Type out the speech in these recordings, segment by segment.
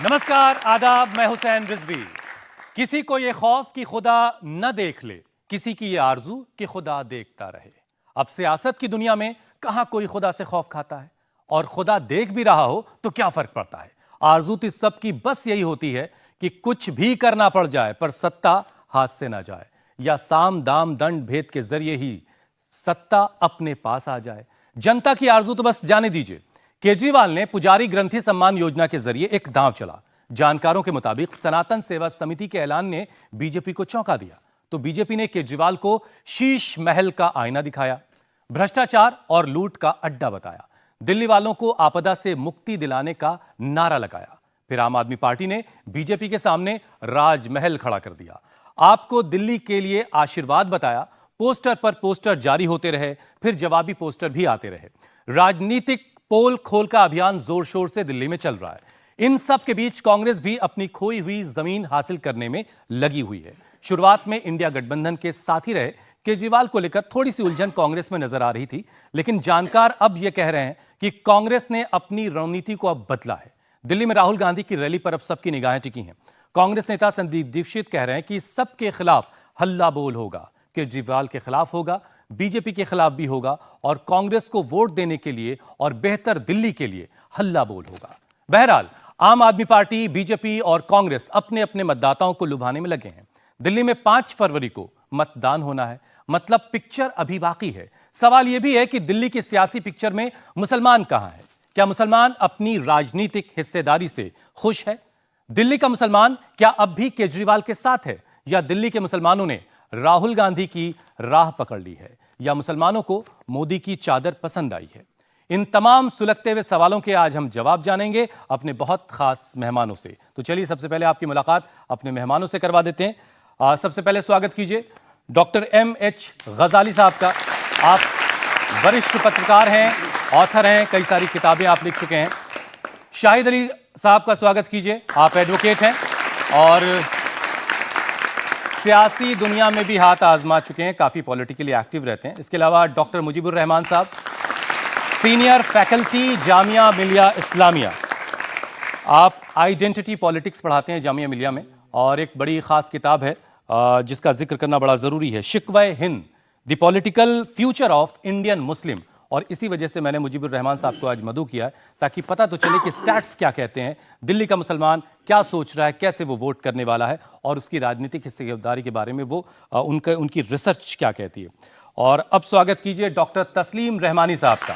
नमस्कार, आदाब। मैं हुसैन रिजवी। किसी को ये खौफ कि खुदा न देख ले, किसी की ये आरजू कि खुदा देखता रहे। अब सियासत की दुनिया में कहां कोई खुदा से खौफ खाता है, और खुदा देख भी रहा हो तो क्या फर्क पड़ता है। आरजू तो सबकी बस यही होती है कि कुछ भी करना पड़ जाए पर सत्ता हाथ से ना जाए, या साम दाम दंड भेद के जरिए ही सत्ता अपने पास आ जाए। जनता की आरजू तो बस जाने दीजिए। केजरीवाल ने पुजारी ग्रंथि सम्मान योजना के जरिए एक दांव चला। जानकारों के मुताबिक सनातन सेवा समिति के ऐलान ने बीजेपी को चौंका दिया, तो बीजेपी ने केजरीवाल को शीश महल का आईना दिखाया, भ्रष्टाचार और लूट का अड्डा बताया, दिल्ली वालों को आपदा से मुक्ति दिलाने का नारा लगाया। फिर आम आदमी पार्टी ने बीजेपी के सामने राजमहल खड़ा कर दिया, आपको दिल्ली के लिए आशीर्वाद बताया। पोस्टर पर पोस्टर जारी होते रहे, फिर जवाबी पोस्टर भी आते रहे। राजनीतिक पोल खोल का अभियान जोर शोर से दिल्ली में चल रहा है। इन सब के बीच कांग्रेस भी अपनी खोई हुई जमीन हासिल करने में लगी हुई है। शुरुआत में इंडिया गठबंधन के साथी रहे केजरीवाल को लेकर थोड़ी सी उलझन कांग्रेस में नजर आ रही थी, लेकिन जानकार अब यह कह रहे हैं कि कांग्रेस ने अपनी रणनीति को अब बदला है। दिल्ली में राहुल गांधी की रैली पर अब सबकी निगाहें टिकी हैं। कांग्रेस नेता संदीप दीक्षित कह रहे हैं कि सबके खिलाफ हल्ला बोल होगा, केजरीवाल के खिलाफ होगा, बीजेपी के खिलाफ भी होगा, और कांग्रेस को वोट देने के लिए और बेहतर दिल्ली के लिए हल्ला बोल होगा। बहरहाल आम आदमी पार्टी, बीजेपी और कांग्रेस अपने अपने मतदाताओं को लुभाने में लगे हैं। दिल्ली में 5 फरवरी को मतदान होना है, मतलब पिक्चर अभी बाकी है। सवाल यह भी है कि दिल्ली की सियासी पिक्चर में मुसलमान कहां है? क्या मुसलमान अपनी राजनीतिक हिस्सेदारी से खुश है? दिल्ली का मुसलमान क्या अब भी केजरीवाल के साथ है, या दिल्ली के मुसलमानों ने राहुल गांधी की राह पकड़ ली है, या मुसलमानों को मोदी की चादर पसंद आई है? इन तमाम सुलगते हुए सवालों के आज हम जवाब जानेंगे अपने बहुत खास मेहमानों से। तो चलिए सबसे पहले आपकी मुलाकात अपने मेहमानों से करवा देते हैं। सबसे पहले स्वागत कीजिए डॉक्टर M.H. गजाली साहब का। आप वरिष्ठ पत्रकार हैं, ऑथर हैं, कई सारी किताबें आप लिख चुके हैं। शाहिद अली साहब का स्वागत कीजिए, आप एडवोकेट हैं और सियासी दुनिया में भी हाथ आजमा चुके हैं, काफी पॉलिटिकली एक्टिव रहते हैं। इसके अलावा डॉक्टर मुजीबुर रहमान साहब, सीनियर फैकल्टी जामिया मिलिया इस्लामिया, आप आइडेंटिटी पॉलिटिक्स पढ़ाते हैं जामिया मिलिया में, और एक बड़ी खास किताब है जिसका जिक्र करना बड़ा जरूरी है, Shikwe Hind, the political future of Indian Muslim. और इसी वजह से मैंने मुजीबुर रहमान साहब को आज मदऊ किया है, ताकि पता तो चले कि स्टैट्स क्या कहते हैं, दिल्ली का मुसलमान क्या सोच रहा है, कैसे वो वोट करने वाला है, और उसकी राजनीतिक हिस्सेदारी के बारे में वो उनकी रिसर्च क्या कहती है। और अब स्वागत कीजिए डॉक्टर तस्लीम रहमानी साहब का।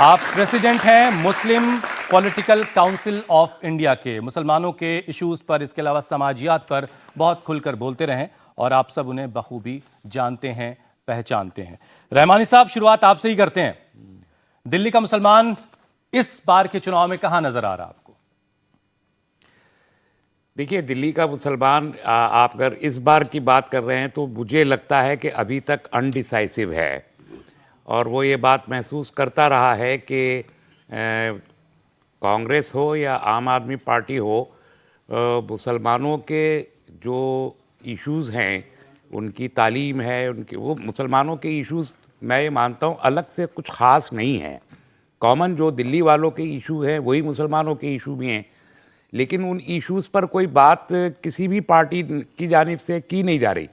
आप प्रेसिडेंट हैं मुस्लिम पॉलिटिकल काउंसिल ऑफ इंडिया के। मुसलमानों के इश्यूज पर, इसके अलावा समाजियात पर बहुत खुलकर बोलते रहें, और आप सब उन्हें बखूबी जानते हैं, पहचानते हैं। रहमानी साहब, शुरुआत आपसे ही करते हैं। दिल्ली का मुसलमान इस बार के चुनाव में कहां नजर आ रहा आपको? देखिए, दिल्ली का मुसलमान, आप अगर इस बार की बात कर रहे हैं तो मुझे लगता है कि अभी तक अनडिसाइसिव है, और वो ये बात महसूस करता रहा है कि कांग्रेस हो या आम आदमी पार्टी हो, मुसलमानों के जो इश्यूज़ हैं, उनकी तालीम है, उनके वो मुसलमानों के इश्यूज़, मैं ये मानता हूँ अलग से कुछ ख़ास नहीं है। कॉमन जो दिल्ली वालों के इशू हैं वही मुसलमानों के इशू भी हैं, लेकिन उन इश्यूज़ पर कोई बात किसी भी पार्टी की जानिब से की नहीं जा रही,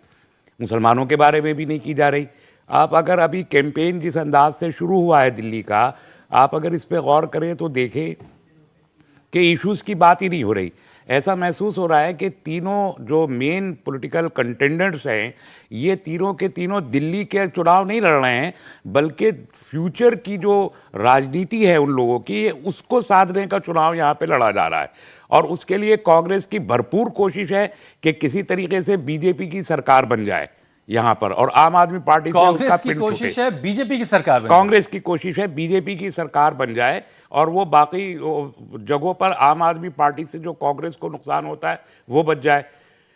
मुसलमानों के बारे में भी नहीं की जा रही। आप अगर अभी कैंपेन जिस अंदाज से शुरू हुआ है दिल्ली का, आप अगर इस पर गौर करें तो देखें कि इश्यूज़ की बात ही नहीं हो रही। ऐसा महसूस हो रहा है कि तीनों जो मेन पॉलिटिकल कंटेंडर्स हैं, ये तीनों के तीनों दिल्ली के चुनाव नहीं लड़ रहे हैं, बल्कि फ्यूचर की जो राजनीति है उन लोगों की, उसको साधने का चुनाव यहाँ पे लड़ा जा रहा है। और उसके लिए कांग्रेस की भरपूर कोशिश है कि किसी तरीके से बीजेपी की सरकार बन जाए यहाँ पर, और आम आदमी पार्टी से उसका पिंड कोशिश है बीजेपी की सरकार बन कांग्रेस की कोशिश है बीजेपी की सरकार बन जाए, और वो बाकी जगहों पर आम आदमी पार्टी से जो कांग्रेस को नुकसान होता है वो बच जाए।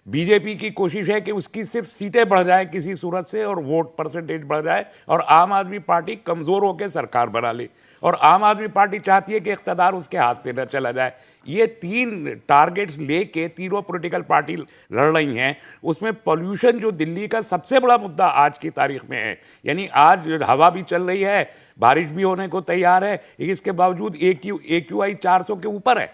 बीजेपी की कोशिश है कि उसकी सिर्फ सीटें बढ़ जाए किसी सूरत से, और वोट परसेंटेज बढ़ जाए, और आम आदमी पार्टी कमज़ोर होकर सरकार बना ले। और आम आदमी पार्टी चाहती है कि इख्तियार उसके हाथ से न चला जाए। ये 3 टारगेट्स लेके तीनों पॉलिटिकल पार्टी लड़ रही हैं। उसमें पोल्यूशन जो दिल्ली का सबसे बड़ा मुद्दा आज की तारीख में है, यानी आज हवा भी चल रही है, बारिश भी होने को तैयार है, इसके बावजूद AQI 400 के ऊपर है।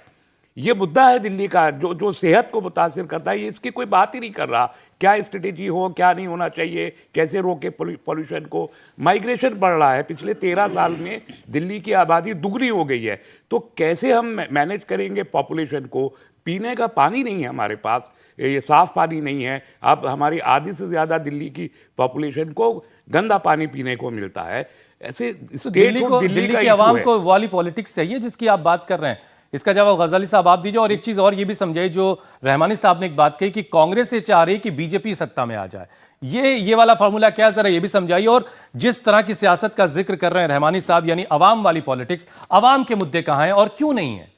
ये मुद्दा है दिल्ली का जो जो सेहत को मुतासिर करता है, ये इसकी कोई बात ही नहीं कर रहा। क्या स्ट्रेटेजी हो, क्या नहीं होना चाहिए, कैसे रोके पोल्यूशन को। माइग्रेशन बढ़ रहा है, पिछले 13 साल में दिल्ली की आबादी दुगनी हो गई है, तो कैसे हम मैनेज करेंगे पॉपुलेशन को। पीने का पानी नहीं है हमारे पास, ये साफ पानी नहीं है। अब हमारी आधी से ज़्यादा दिल्ली की पॉपुलेशन को गंदा पानी पीने को मिलता है। ऐसे दिल्ली की आवाम को वाली पॉलिटिक्स चाहिए जिसकी आप बात कर रहे हैं। इसका जवाब गजाली साहब आप दीजिए। और एक चीज और ये भी समझाइए, जो रहमानी साहब ने एक बात कही कि कांग्रेस ये चाह रही कि बीजेपी सत्ता में आ जाए, ये वाला फॉर्मूला क्या है, जरा ये भी समझाइए। और जिस तरह की सियासत का जिक्र कर रहे हैं रहमानी साहब, यानी अवाम वाली पॉलिटिक्स, अवाम के मुद्दे कहां हैं और क्यों नहीं है?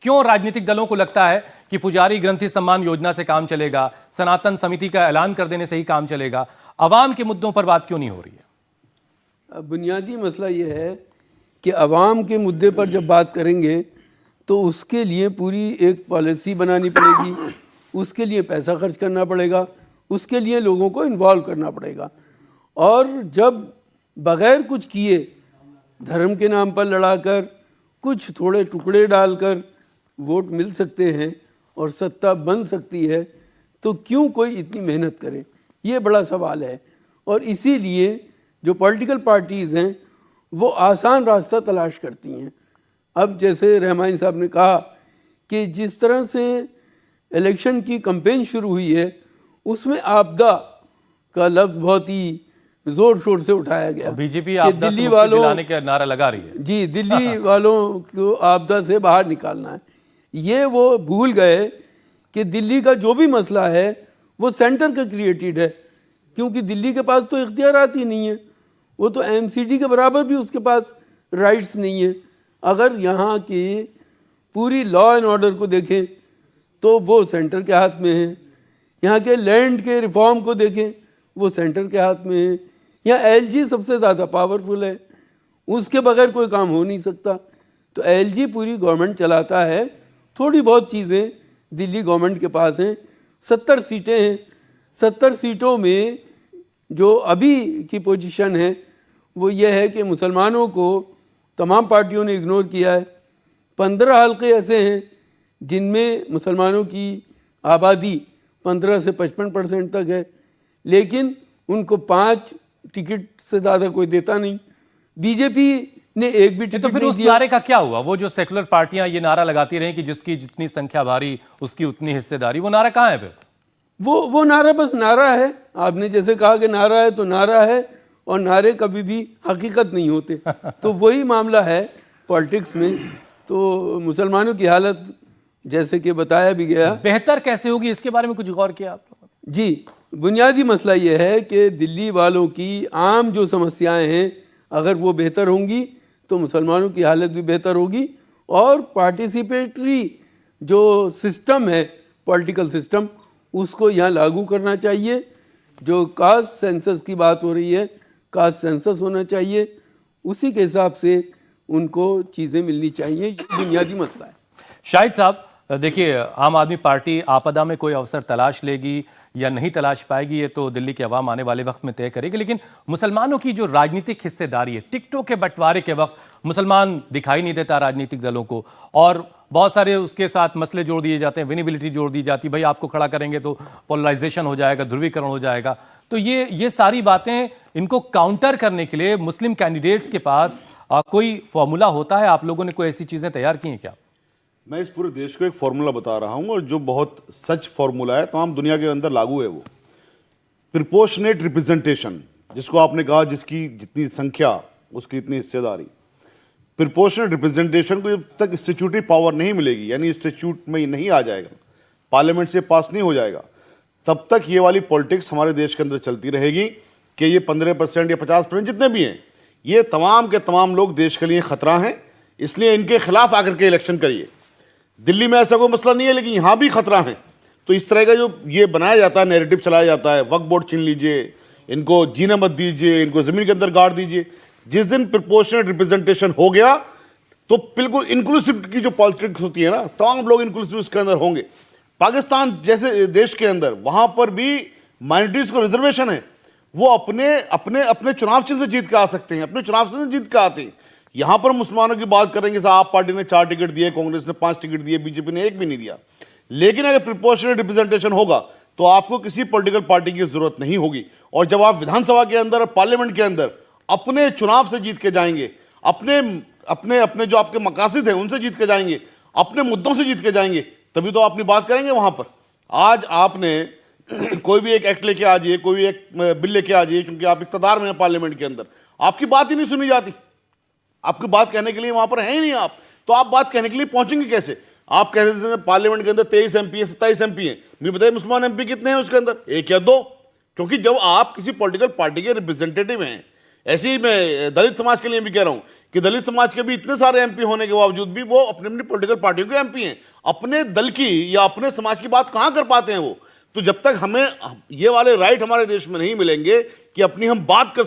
क्यों राजनीतिक दलों को लगता है कि पुजारी ग्रंथि सम्मान योजना से काम चलेगा, सनातन समिति का ऐलान कर देने से ही काम चलेगा? अवाम के मुद्दों पर बात क्यों नहीं हो रही है? बुनियादी मसला यह है कि अवाम के मुद्दे पर जब बात करेंगे तो उसके लिए पूरी एक पॉलिसी बनानी पड़ेगी, उसके लिए पैसा खर्च करना पड़ेगा, उसके लिए लोगों को इन्वॉल्व करना पड़ेगा। और जब बग़ैर कुछ किए धर्म के नाम पर लड़ाकर कुछ थोड़े टुकड़े डालकर वोट मिल सकते हैं और सत्ता बन सकती है, तो क्यों कोई इतनी मेहनत करे, ये बड़ा सवाल है। और इसीलिए जो पॉलिटिकल पार्टीज़ हैं वो आसान रास्ता तलाश करती हैं। अब जैसे रहमानी साहब ने कहा कि जिस तरह से इलेक्शन की कैंपेन शुरू हुई है उसमें आपदा का लफ्ज़ बहुत ही ज़ोर शोर से उठाया गया। बीजेपी आपदा से मुक्ति दिलाने का नारा लगा रही है। जी, दिल्ली वालों को आपदा से बाहर निकालना है। ये वो भूल गए कि दिल्ली का जो भी मसला है वो सेंटर का क्रिएटेड है, क्योंकि दिल्ली के पास तो इख्तियारात ही नहीं है, वो तो एमसीडी के बराबर भी उसके पास राइट्स नहीं है। अगर यहाँ की पूरी लॉ एंड ऑर्डर को देखें तो वो सेंटर के हाथ में है, यहाँ के लैंड के रिफॉर्म को देखें वो सेंटर के हाथ में है, यहाँ एलजी सबसे ज़्यादा पावरफुल है, उसके बगैर कोई काम हो नहीं सकता। तो एलजी पूरी गवर्नमेंट चलाता है, थोड़ी बहुत चीज़ें दिल्ली गवर्नमेंट के पास हैं। 70 सीटें हैं, 70 सीटों में जो अभी की पोजीशन है वो ये है कि मुसलमानों को तमाम पार्टियों ने इग्नोर किया है। 15 हल्के ऐसे हैं जिनमें मुसलमानों की आबादी 15 से 55% तक है, लेकिन उनको 5 टिकट से ज़्यादा कोई देता नहीं। बीजेपी ने एक भी टिकट तो फिर उस नारे का क्या हुआ? वो जो सेकुलर पार्टियां ये नारा लगाती रही कि जिसकी जितनी संख्या भारी उसकी उतनी हिस्सेदारी, वो नारा कहाँ है फिर? वो नारा बस नारा है। आपने जैसे कहा कि नारा है तो नारा है, और नारे कभी भी हकीकत नहीं होते। तो वही मामला है पॉलिटिक्स में। तो मुसलमानों की हालत जैसे कि बताया भी गया, बेहतर कैसे होगी इसके बारे में कुछ गौर किया आप लोगों ने? जी, बुनियादी मसला ये है कि दिल्ली वालों की आम जो समस्याएं हैं अगर वो बेहतर होंगी तो मुसलमानों की हालत भी बेहतर होगी। और पार्टिसिपेटरी जो सिस्टम है, पॉलिटिकल सिस्टम, उसको यहाँ लागू करना चाहिए। जो कास्ट सेंसस की बात हो रही है, कास्ट सेंसस होना चाहिए, उसी के हिसाब से उनको चीज़ें मिलनी चाहिए। ये बुनियादी मसला है। शाहिद साहब, देखिए, आम आदमी पार्टी आपदा में कोई अवसर तलाश लेगी या नहीं तलाश पाएगी ये तो दिल्ली के अवाम आने वाले वक्त में तय करेगी, लेकिन मुसलमानों की जो राजनीतिक हिस्सेदारी है, टिकटों के बंटवारे के वक्त मुसलमान दिखाई नहीं देता राजनीतिक दलों को, और बहुत सारे उसके साथ मसले जोड़ दिए जाते हैं, विनिबिलिटी जोड़ दी जाती है, भाई आपको खड़ा करेंगे तो पोलराइजेशन हो जाएगा, ध्रुवीकरण हो जाएगा। तो ये सारी बातें, इनको काउंटर करने के लिए मुस्लिम कैंडिडेट्स के पास कोई फॉर्मूला होता है? आप लोगों ने कोई ऐसी चीज़ें तैयार की हैं क्या? मैं इस पूरे देश को एक फॉर्मूला बता रहा हूं, और जो बहुत सच फॉर्मूला है, तमाम दुनिया के अंदर लागू है। वो प्रोपोर्शनेट रिप्रेजेंटेशन, जिसको आपने कहा जिसकी जितनी संख्या उसकी इतनी हिस्सेदारी। प्रोपोर्शनेट रिप्रेजेंटेशन को जब तक इंस्टीट्यूटरी पावर नहीं मिलेगी, यानी इंस्टीट्यूट में ये नहीं आ जाएगा, पार्लियामेंट से पास नहीं हो जाएगा, तब तक ये वाली पॉलिटिक्स हमारे देश के अंदर चलती रहेगी कि ये 15% या 50% जितने भी हैं, ये तमाम के तमाम लोग देश के लिए खतरा हैं, इसलिए इनके खिलाफ आकर के इलेक्शन करिए। दिल्ली में ऐसा कोई मसला नहीं है, लेकिन यहाँ भी खतरा है। तो इस तरह का जो ये बनाया जाता है, नैरेटिव चलाया जाता है, वक्फ बोर्ड छीन लीजिए, इनको जीना मत दीजिए, इनको ज़मीन के अंदर गाड़ दीजिए। जिस दिन प्रोपोर्शनेट रिप्रेजेंटेशन हो गया तो बिल्कुल इंक्लूसिव की जो पॉलिटिक्स होती है ना, तमाम लोग इंक्लूसिव उसके अंदर होंगे। पाकिस्तान जैसे देश के अंदर वहाँ पर भी माइनॉरिटीज़ को रिजर्वेशन है, वो अपने अपने अपने चुनाव चिन्ह से जीत के आ सकते हैं, अपने चुनाव चिन्ह से जीत के आते हैं। यहां पर मुसलमानों की बात करेंगे, साहब आप पार्टी ने 4 टिकट दिए, कांग्रेस ने 5 टिकट दिए, बीजेपी ने 1 भी नहीं दिया। लेकिन अगर प्रोपोर्शनल रिप्रेजेंटेशन होगा तो आपको किसी पॉलिटिकल पार्टी की जरूरत नहीं होगी। और जब आप विधानसभा के अंदर और पार्लियामेंट के अंदर अपने चुनाव से जीत के जाएंगे, अपने अपने अपने जो आपके मकासद हैं उनसे जीत के जाएंगे, अपने मुद्दों से जीत के जाएंगे, तभी तो अपनी बात करेंगे वहां पर। आज आपने कोई भी एक एक्ट लेके आ जाइए, कोई भी एक बिल लेके आ जाइए, क्योंकि आप इक़्तिदार में हैं पार्लियामेंट के अंदर, आपकी बात ही नहीं सुनी जाती। आपकी बात कहने के लिए वहां पर है ही नहीं आप, तो आप बात कहने के लिए पहुंचेंगे कैसे? आप कहते हैं पार्लियामेंट के अंदर 23 MP है, 27 MP है, मुझे बताइए मुसलमान MP कितने हैं उसके अंदर? 1 या 2? क्योंकि जब आप किसी पॉलिटिकल पार्टी के रिप्रेजेंटेटिव हैं, ऐसे ही मैं दलित समाज के लिए भी कह रहा हूं कि दलित समाज के भी इतने सारे MP होने के बावजूद भी वो अपनी अपनी पॉलिटिकल पार्टियों के MP हैं, अपने दल की या अपने समाज की बात कहां कर पाते हैं वो? तो जब तक हमें ये वाले राइट हमारे देश में नहीं मिलेंगे कि अपनी हम बात कर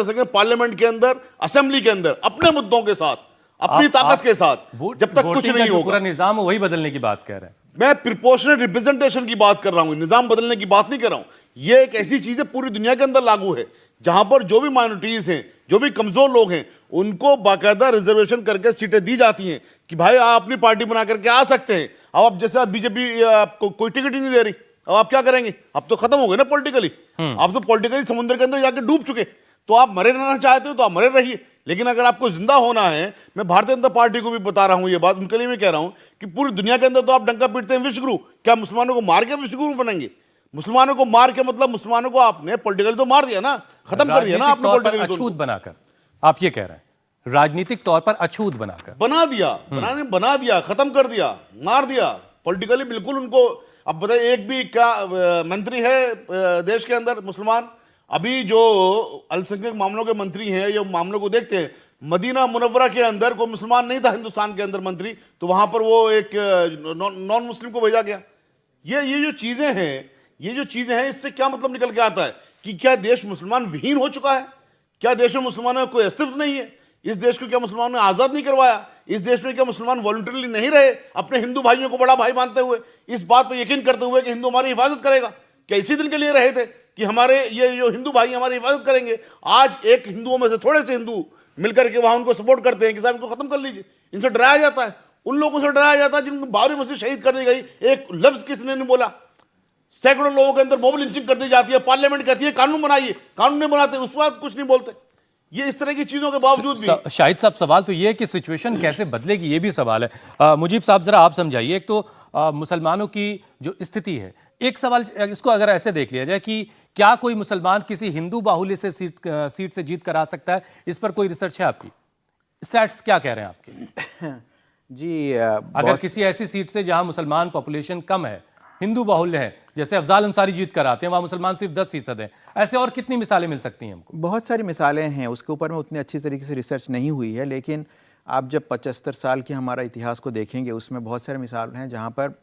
सके पार्लियामेंट के अंदर, असेंबली के अंदर, अपने मुद्दों के साथ, अपनी ताकत के साथ, जब तक कुछ नहीं होगा। पूरा निजाम वही बदलने की बात कह रहे हैं। मैं प्रोपोर्शनल रिप्रेजेंटेशन की बात कर रहा हूं, निजाम बदलने की बात नहीं कर रहा हूं। यह एक ऐसी चीज है पूरी दुनिया के अंदर लागू है, जहां पर जो भी माइनॉरिटीज हैं, जो भी कमजोर लोग हैं, उनको बाकायदा रिजर्वेशन करके सीटें दी जाती हैं कि भाई आप अपनी पार्टी बना करके आ सकते हैं। अब आप जैसे बीजेपी आपको कोई टिकट ही नहीं दे रही, अब आप क्या करेंगे? अब तो खत्म हो गए ना पॉलिटिकली, आप तो पॉलिटिकली समुद्र के अंदर जाके डूब चुके। तो आप मरे रहना चाहते हो तो आप मरे रहिए, लेकिन अगर आपको जिंदा होना है, मैं भारतीय जनता पार्टी को भी बता रहा हूं ये बात, उनके लिए मैं कह रहा हूं कि पूरी दुनिया के अंदर तो आप डंका पीटते हैं विश्वगुरु, क्या मुसलमानों को मार के विश्वगुरु बनेंगे? मुसलमानों को मार के मतलब मुसलमानों को आपने पॉलिटिकल तो मार दिया ना, खत्म कर दिया ना आपने पॉलिटिकल। अछूत बनाकर, आप ये कह रहे हैं राजनीतिक तौर पर अछूत बनाकर बना दिया, खत्म कर दिया, मार दिया पॉलिटिकली बिल्कुल उनको। अब बताइए एक भी क्या मंत्री है देश के अंदर मुसलमान? अभी जो अल्पसंख्यक मामलों के मंत्री हैं, ये मामलों को देखते हैं, मदीना मुनव्वरा के अंदर कोई मुसलमान नहीं था हिंदुस्तान के अंदर मंत्री, तो वहां पर वो एक नॉन मुस्लिम को भेजा गया। ये जो चीजें हैं, इससे क्या मतलब निकल के आता है कि क्या देश मुसलमान विहीन हो चुका है? क्या देश में मुसलमानों का कोई अस्तित्व नहीं है? इस देश को क्या मुसलमानों ने आजाद नहीं करवाया? इस देश में क्या मुसलमान वॉलंटरली नहीं रहे अपने हिंदू भाइयों को बड़ा भाई मानते हुए, इस बात पर यकीन करते हुए कि हिंदू हमारी हिफाजत करेगा? क्या इसी दिन के लिए रहे थे कि हमारे ये जो हिंदू भाई हमारी हिफाजत करेंगे? आज एक हिंदुओं में से थोड़े से हिंदू मिलकर के वहां उनको सपोर्ट करते हैं कि साहब इनको खत्म कर लीजिए। इनसे डराया जाता है, उन लोगों से डराया जाता है जिनको बाबरी मस्जिद शहीद कर दी गई, एक लफ्ज किसने नहीं बोला। सैकड़ों लोगों के अंदर मॉब लिंचिंग कर दी जाती है, पार्लियामेंट कहती है कानून बनाइए, कानून नहीं बनाते, उस वक्त कुछ नहीं बोलते। ये इस तरह की चीजों के बावजूद भी शाहिद साहब, सवाल तो ये है कि सिचुएशन कैसे बदलेगी, ये भी सवाल है। मुजीब साहब जरा आप समझाइए। एक तो मुसलमानों की जो स्थिति है, एक सवाल इसको अगर ऐसे देख लिया जाए कि क्या कोई मुसलमान किसी हिंदू बाहुल्य से सीट से जीत कर आ सकता है? इस पर कोई रिसर्च है आपकी? स्टैट्स क्या कह रहे हैं आपके? जी अगर किसी ऐसी सीट से जहां मुसलमान पॉपुलेशन कम है, हिंदू बाहुल्य है, जैसे अफजाल अंसारी जीत कर आते हैं, वहां मुसलमान सिर्फ 10% हैं, ऐसे और कितनी मिसालें मिल सकती हैं हमको? बहुत सारी मिसालें हैं, उसके ऊपर में उतनी अच्छी तरीके से रिसर्च नहीं हुई है, लेकिन आप जब 75 साल के हमारा इतिहास को देखेंगे, उसमें बहुत सारे मिसाल हैं जहाँ पर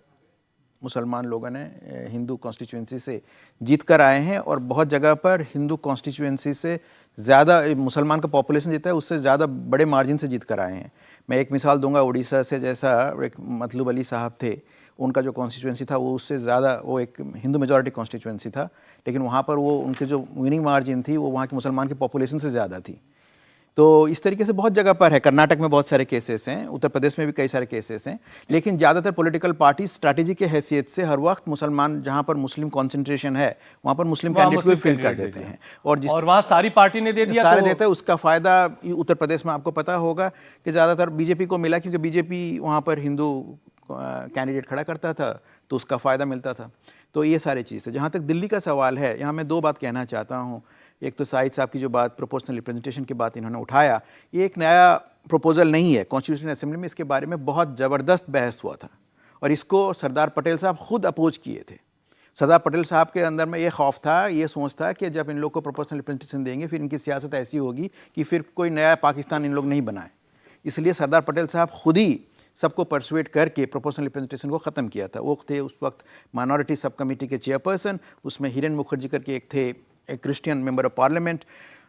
मुसलमान लोगों ने हिंदू कॉन्स्टिट्यूंसी से जीत कर आए हैं, और बहुत जगह पर हिंदू कॉन्स्टिट्यूंसी से ज़्यादा मुसलमान का पॉपुलेशन जीता है, उससे ज़्यादा बड़े मार्जिन से जीत कर आए हैं। मैं एक मिसाल दूंगा, उड़ीसा से जैसा एक मतलूब अली साहब थे, उनका जो कॉन्स्टिट्यूंसी था वो उससे ज़्यादा, वो एक हिंदू मेजॉरिटी कॉन्स्टिट्यूंसी था, लेकिन वहाँ पर वो उनके जो विनिंग मार्जिन थी वो वहाँ के मुसलमान की पॉपुलेशन से ज़्यादा थी। तो इस तरीके से बहुत जगह पर है, कर्नाटक में बहुत सारे केसेस हैं, उत्तर प्रदेश में भी कई सारे केसेस हैं, लेकिन ज़्यादातर पॉलिटिकल पार्टी स्ट्रैटेजी के हैसियत से हर वक्त मुसलमान, जहाँ पर मुस्लिम कॉन्सेंट्रेशन है वहाँ पर मुस्लिम कैंडिडेट को फील्ड कर देते हैं, और वहाँ सारी पार्टी ने दे दिया, सारे देते हैं। उसका फ़ायदा उत्तर प्रदेश में आपको पता होगा कि ज़्यादातर बीजेपी को मिला, क्योंकि बीजेपी वहाँ पर हिंदू कैंडिडेट खड़ा करता था, तो उसका फ़ायदा मिलता था। तो ये सारी चीज़ है। जहाँ तक दिल्ली का सवाल है, यहाँ मैं 2 बात कहना चाहता हूँ। एक तो साहिद साहब की जो बात प्रोपोर्शनल रिप्रेजेंटेशन की बात इन्होंने उठाया, ये एक नया प्रपोजल नहीं है। कॉन्स्टिट्यूशनल असेंबली में इसके बारे में बहुत ज़बरदस्त बहस हुआ था, और इसको सरदार पटेल साहब खुद अपोज किए थे। सरदार पटेल साहब के अंदर में ये खौफ था, ये सोच था कि जब इन लोग को प्रोपोर्शनल रिप्रेजेंटेशन देंगे, फिर इनकी सियासत ऐसी होगी कि फिर कोई नया पाकिस्तान इन लोग नहीं बनाए। इसलिए सरदार पटेल साहब खुद ही सबको परसुएट करके प्रोपोर्शनल रिप्रेजेंटेशन को ख़त्म किया था। वो थे उस वक्त माइनॉरिटी सब कमेटी के चेयरपर्सन, उसमें हिरेन मुखर्जी करके एक थे, एक क्रिश्चियन मेंबर ऑफ पार्लियामेंट।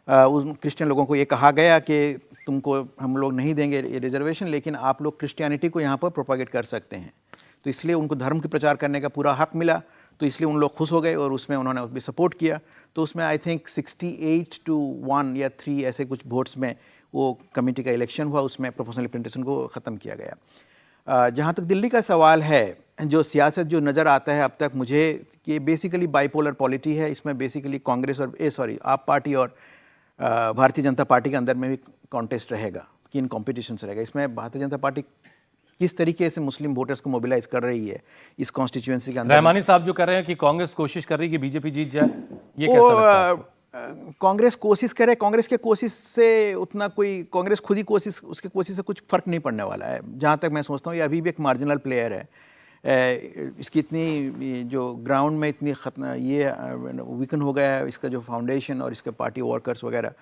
उन क्रिश्चियन लोगों को ये कहा गया कि तुमको हम लोग नहीं देंगे रिजर्वेशन, लेकिन आप लोग क्रिश्चियनिटी को यहाँ पर प्रोपागेट कर सकते हैं। तो इसलिए उनको धर्म के प्रचार करने का पूरा हक मिला, तो इसलिए उन लोग खुश हो गए और उसमें उन्होंने भी सपोर्ट किया। तो उसमें आई थिंक 68 to 1 या 3 ऐसे कुछ वोट्स में वो कमेटी का इलेक्शन हुआ, उसमें प्रोपोर्शनल रिप्रेजेंटेशन को ख़त्म किया गया। जहाँ तक दिल्ली का सवाल है, जो सियासत जो नज़र आता है अब तक मुझे कि बेसिकली बाइपोलर पॉलिटी है। इसमें बेसिकली कांग्रेस और आप पार्टी और भारतीय जनता पार्टी के अंदर में भी कॉन्टेस्ट रहेगा, कि इन कॉम्पिटिशन्स रहेगा। इसमें भारतीय जनता पार्टी किस तरीके से मुस्लिम वोटर्स को मोबिलाइज कर रही है इस कॉन्स्टिट्यूएंसी के अंदर। रहमानी साहब जो कर रहे हैं कि कांग्रेस कोशिश कर रही है कि बीजेपी जीत जाए, ये कैसा लगता है आपको? कांग्रेस कोशिश करे, कांग्रेस के कोशिश से उतना कोई, कांग्रेस खुद ही कोशिश, उसके कोशिश से कुछ फर्क नहीं पड़ने वाला है। जहाँ तक मैं सोचता हूँ ये अभी भी एक मार्जिनल प्लेयर है। इसकी इतनी जो ग्राउंड में इतनी ये वीकन हो गया है इसका जो फाउंडेशन और इसके पार्टी वर्कर्स वगैरह,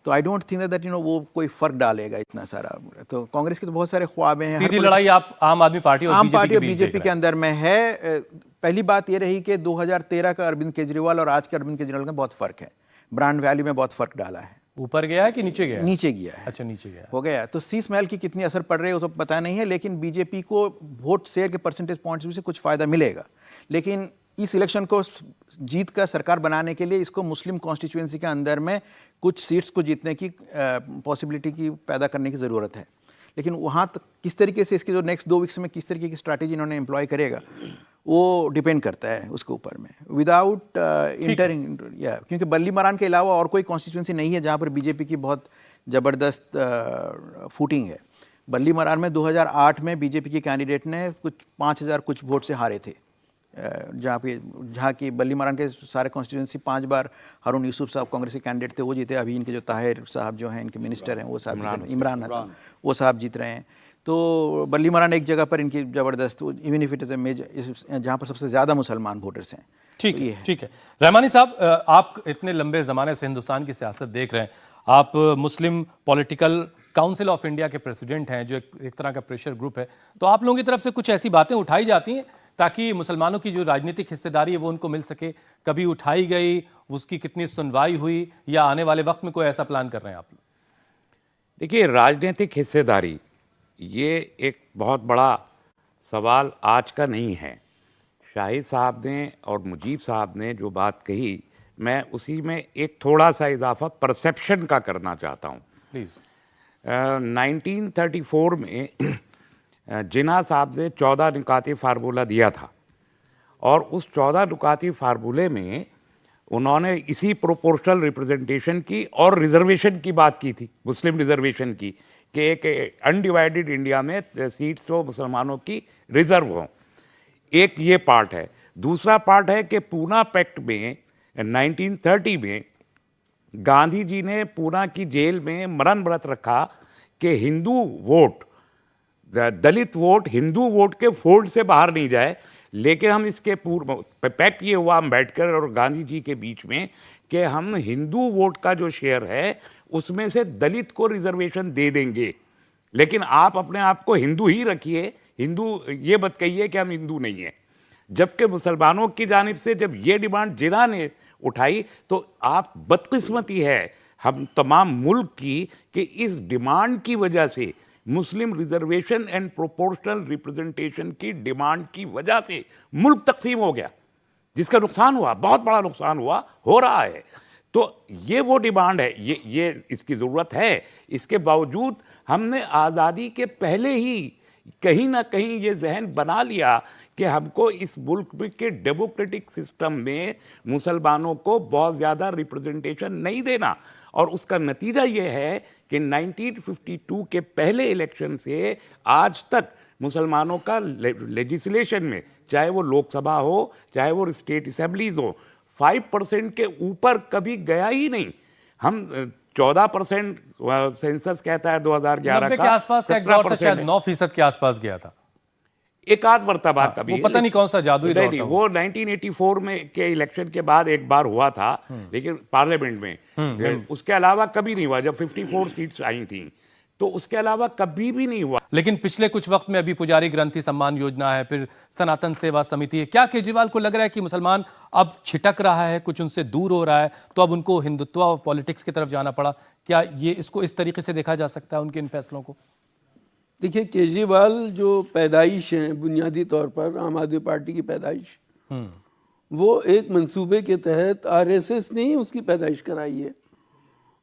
तो आई डोंट थिंक दैट वो कोई फर्क डालेगा इतना सारा। तो कांग्रेस के तो बहुत सारे ख्वाब हैं। सीधी लड़ाई आप आम आदमी पार्टी और बीजेपी के अंदर में है। पहली बात ये रही कि 2013 का अरविंद केजरीवाल और आज के अरविंद केजरीवाल में बहुत फर्क है, ब्रांड वैल्यू में बहुत फर्क डाला है। ऊपर गया है कि नीचे गया है? नीचे गया है। अच्छा, नीचे गया हो गया। तो शीश महल की कितनी असर पड़ रही है वो तो पता नहीं है, लेकिन बीजेपी को वोट शेयर के परसेंटेज पॉइंट्स से कुछ फायदा मिलेगा। लेकिन इस इलेक्शन को जीत कर सरकार बनाने के लिए इसको मुस्लिम कॉन्स्टिट्यूएंसी के अंदर में कुछ सीट्स को जीतने की पॉसिबिलिटी की पैदा करने की ज़रूरत है। लेकिन वहाँ तक किस तरीके से इसके जो नेक्स्ट 2 वीक्स में किस तरीके की स्ट्रैटेजी इन्होंने एम्प्लॉय करेगा वो डिपेंड करता है उसके ऊपर में। विदाउट क्योंकि बल्ली मरान के अलावा और कोई कॉन्स्टिट्यूंसी नहीं है जहाँ पर बीजेपी की बहुत ज़बरदस्त फूटिंग है। बल्ली मरान में 2008 में बीजेपी के कैंडिडेट ने कुछ 5000 कुछ वोट से हारे थे, जहाँ की बल्ली मरान के सारे कॉन्स्टिट्यूंसी 5 बार हारून यूसुफ साहब कांग्रेस के कैंडिडेट थे, वो जीते। अभी इनके जो ताहिर साहब जो हैं इनके मिनिस्टर हैं वो साहब, इमरान हसन, वो साहब जीत रहे हैं। तो बल्ली मरान एक जगह पर इनकी ज़बरदस्त, even if it is a major, जहाँ पर सबसे ज़्यादा मुसलमान वोटर्स हैं। ठीक है, ठीक है। रहमानी साहब, आप इतने लंबे ज़माने से हिंदुस्तान की सियासत देख रहे हैं, आप मुस्लिम पॉलिटिकल काउंसिल ऑफ इंडिया के प्रेसिडेंट हैं, जो एक तरह का प्रेशर ग्रुप है, तो आप लोगों की तरफ से कुछ ऐसी बातें उठाई जाती हैं ताकि मुसलमानों की जो राजनीतिक हिस्सेदारी है वो उनको मिल सके? कभी उठाई गई, उसकी कितनी सुनवाई हुई, या आने वाले वक्त में कोई ऐसा प्लान कर रहे हैं आप लोग? देखिए, राजनीतिक हिस्सेदारी ये एक बहुत बड़ा सवाल आज का नहीं है। शाहिद साहब ने और मुजीब साहब ने जो बात कही, मैं उसी में एक थोड़ा सा इजाफा परसेप्शन का करना चाहता हूँ। प्लीज़। 1934 में जिन्ना साहब ने 14 नुकाती फार्मूला दिया था, और उस 14 नुकाती फार्मूले में उन्होंने इसी प्रोपोर्शनल रिप्रेजेंटेशन की और रिजर्वेशन की बात की थी, मुस्लिम रिजर्वेशन की, कि एक अनडिवाइडेड इंडिया में सीट्स तो मुसलमानों की रिजर्व हों। एक ये पार्ट है। दूसरा पार्ट है कि पूना पैक्ट में 1930 में गांधी जी ने पूना की जेल में मरण व्रत रखा कि हिंदू वोट, दलित वोट हिंदू वोट के फोल्ड से बाहर नहीं जाए। लेकिन हम इसके पूर्व पैक्ट ये हुआ अम्बेडकर और गांधी जी के बीच में कि हम हिंदू वोट का जो शेयर है उसमें से दलित को रिजर्वेशन दे देंगे, लेकिन आप अपने आप को हिंदू ही रखिए, हिंदू ये मत कहिए कि हम हिंदू नहीं हैं। जबकि मुसलमानों की जानिब से जब ये डिमांड जिन्ना ने उठाई, तो आप बदकिस्मती है हम तमाम मुल्क की कि इस डिमांड की वजह से, मुस्लिम रिजर्वेशन एंड प्रोपोर्शनल रिप्रेजेंटेशन की डिमांड की वजह से मुल्क तकसीम हो गया, जिसका नुकसान हुआ, बहुत बड़ा नुकसान हुआ, हो रहा है। तो ये वो डिमांड है, ये इसकी ज़रूरत है। इसके बावजूद हमने आज़ादी के पहले ही कहीं ना कहीं ये जहन बना लिया कि हमको इस मुल्क के डेमोक्रेटिक सिस्टम में मुसलमानों को बहुत ज़्यादा रिप्रेजेंटेशन नहीं देना। और उसका नतीजा ये है कि 1952 के पहले इलेक्शन से आज तक मुसलमानों का लेजिस्लेशन में, चाहे वो लोकसभा हो चाहे वो स्टेट असेंबलीज हो, 5% के ऊपर कभी गया ही नहीं। हम 14% सेंसस कहता है 2011 के आसपास का एक दौर था, शायद 9% के आसपास गया था, एक आध मरतबा कभी। वो पता नहीं कौन सा जादुई दौर था। वो 1984 में के इलेक्शन के बाद एक बार हुआ था, लेकिन पार्लियामेंट में। उसके अलावा कभी नहीं हुआ। जब 54 सीट्स आई थी तो उसके अलावा कभी भी नहीं हुआ। लेकिन पिछले कुछ वक्त में अभी पुजारी ग्रंथी सम्मान योजना है, फिर सनातन सेवा समिति है। क्या केजरीवाल को लग रहा है कि मुसलमान अब छिटक रहा है, कुछ उनसे दूर हो रहा है, तो अब उनको हिंदुत्व और पॉलिटिक्स की तरफ जाना पड़ा? क्या ये इसको इस तरीके से देखा जा सकता है उनके इन फैसलों को? देखिए, केजरीवाल जो पैदाइश है बुनियादी तौर पर आम आदमी पार्टी की पैदाइश, वो एक मंसूबे के तहत आरएसएस ने ही उसकी पैदाइश कराई है।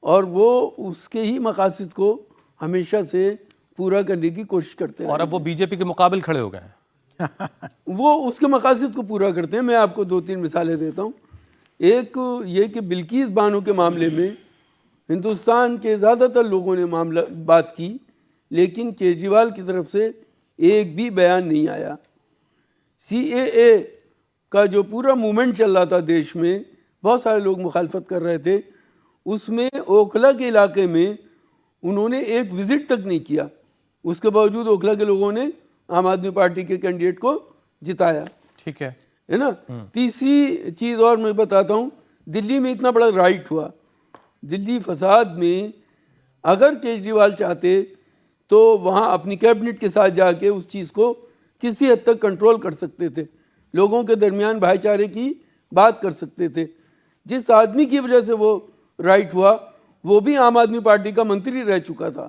और वो उसके ही मकासद को हमेशा से पूरा करने की कोशिश करते हैं। और अब वो बीजेपी के मुकाबिल खड़े हो गए हैं। वो उसके मकासद को पूरा करते हैं। मैं आपको 2-3 मिसालें देता हूँ। एक ये कि बिल्किस बानो के मामले में हिंदुस्तान के ज़्यादातर लोगों ने बात की, लेकिन केजरीवाल की तरफ से एक भी बयान नहीं आया। CAA का जो पूरा मूवमेंट चल रहा था देश में, बहुत सारे लोग मुखालफत कर रहे थे, उसमें ओखला के इलाके में उन्होंने एक विज़िट तक नहीं किया। उसके बावजूद ओखला के लोगों ने आम आदमी पार्टी के कैंडिडेट को जिताया, ठीक है ना। तीसरी चीज़ और मैं बताता हूँ, दिल्ली में इतना बड़ा राइट हुआ, दिल्ली फसाद में अगर केजरीवाल चाहते तो वहाँ अपनी कैबिनेट के साथ जाके उस चीज़ को किसी हद तक कंट्रोल कर सकते थे, लोगों के दरमियान भाईचारे की बात कर सकते थे। जिस आदमी की वजह से वो राइट हुआ वो भी आम आदमी पार्टी का मंत्री रह चुका था,